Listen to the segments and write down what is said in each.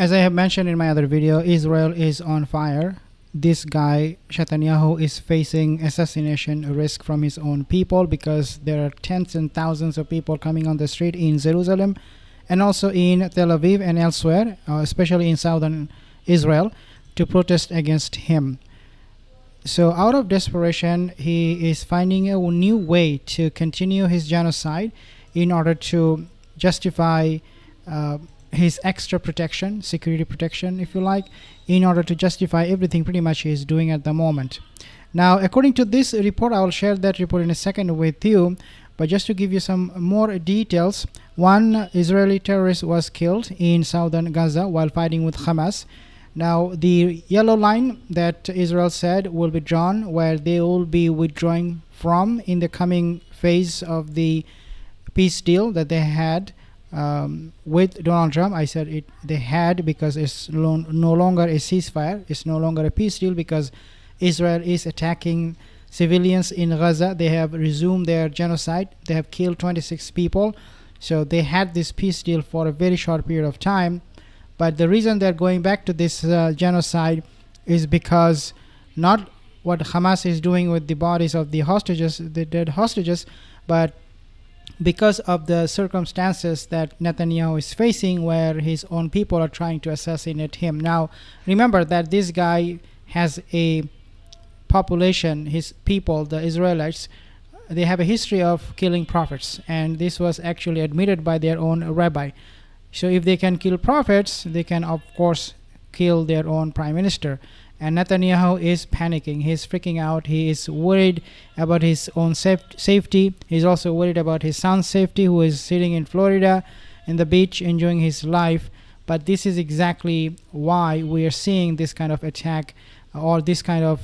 as I have mentioned in my other video, Israel is on fire. This guy, Netanyahu, is facing assassination risk from his own people because there are tens and thousands of people coming on the street in Jerusalem and also in Tel Aviv and elsewhere, especially in southern Israel, to protest against him. So out of desperation, he is finding a new way to continue his genocide in order to justify his extra protection, security protection, if you like, in order to justify everything pretty much he is doing at the moment. Now, according to this report, I will share that report in a second with you, but just to give you some more details, one Israeli terrorist was killed in southern Gaza while fighting with Hamas. Now, the yellow line that Israel said will be drawn, where they will be withdrawing from in the coming phase of the peace deal that they had with Donald Trump. I said they had because it's no longer a ceasefire. It's no longer a peace deal because Israel is attacking civilians in Gaza. They have resumed their genocide. They have killed 26 people. So they had this peace deal for a very short period of time. But the reason they're going back to this genocide is because not what Hamas is doing with the bodies of the hostages, the dead hostages, but because of the circumstances that Netanyahu is facing, where his own people are trying to assassinate him. Now, remember that this guy has a population, his people, the Israelites, they have a history of killing prophets, and this was actually admitted by their own rabbi. So if they can kill prophets, they can of course kill their own prime minister. And Netanyahu is panicking. He's freaking out. He is worried about his own safety. He's also worried about his son's safety, who is sitting in Florida in the beach enjoying his life. But this is exactly why we are seeing this kind of attack or this kind of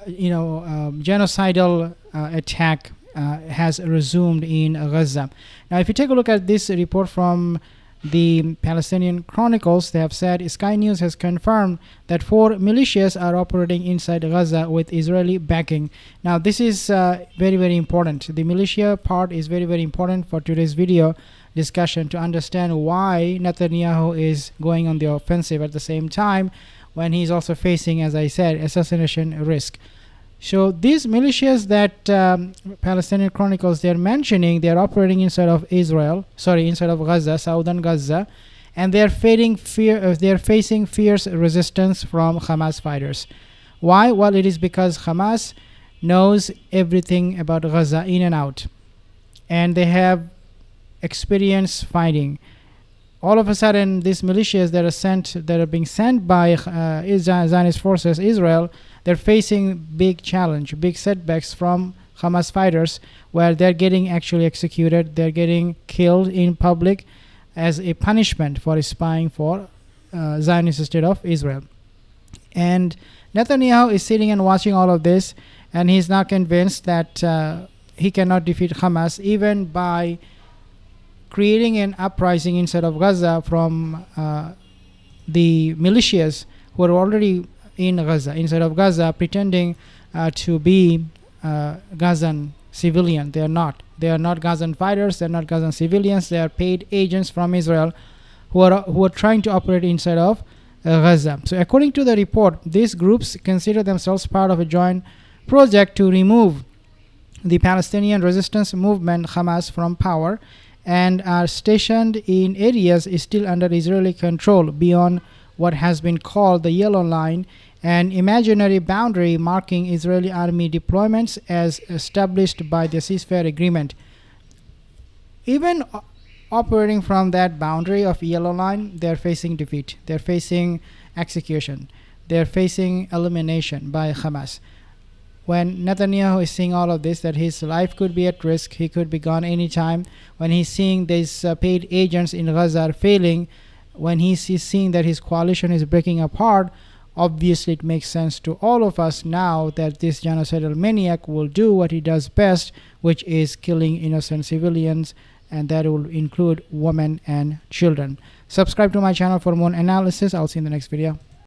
genocidal attack has resumed in Gaza. Now, if you take a look at this report from the Palestinian Chronicles, they have said Sky News has confirmed that 4 militias are operating inside Gaza with Israeli backing. Now, this is very, very important. The militia part is very, very important for today's video discussion to understand why Netanyahu is going on the offensive at the same time when he's also facing, as I said, assassination risk. So these militias that Palestinian Chronicles they're mentioning, they're operating inside of Gaza, southern Gaza, and they're facing fierce resistance from Hamas fighters. Why? Well, it is because Hamas knows everything about Gaza in and out, and they have experience fighting. All of a sudden, these militias that are being sent by Zionist forces, Israel, they're facing big challenge, big setbacks from Hamas fighters, where they're getting actually executed. They're getting killed in public as a punishment for spying for Zionist state of Israel. And Netanyahu is sitting and watching all of this, and he's not convinced that he cannot defeat Hamas even by creating an uprising inside of Gaza from the militias who are already in Gaza, inside of Gaza, pretending to be Gazan civilian. They are not. They are not Gazan fighters. They are not Gazan civilians. They are paid agents from Israel who are trying to operate inside of Gaza. So according to the report, these groups consider themselves part of a joint project to remove the Palestinian resistance movement Hamas from power, and are stationed in areas still under Israeli control beyond what has been called the Yellow Line, an imaginary boundary marking Israeli army deployments as established by the ceasefire agreement. Even operating from that boundary of Yellow Line, they're facing defeat. They're facing execution. They're facing elimination by Hamas. When Netanyahu is seeing all of this, that his life could be at risk, he could be gone anytime, when he's seeing these paid agents in Gaza are failing, when he's seeing that his coalition is breaking apart, obviously it makes sense to all of us now that this genocidal maniac will do what he does best, which is killing innocent civilians, and that will include women and children. Subscribe to my channel for more analysis. I'll see you in the next video.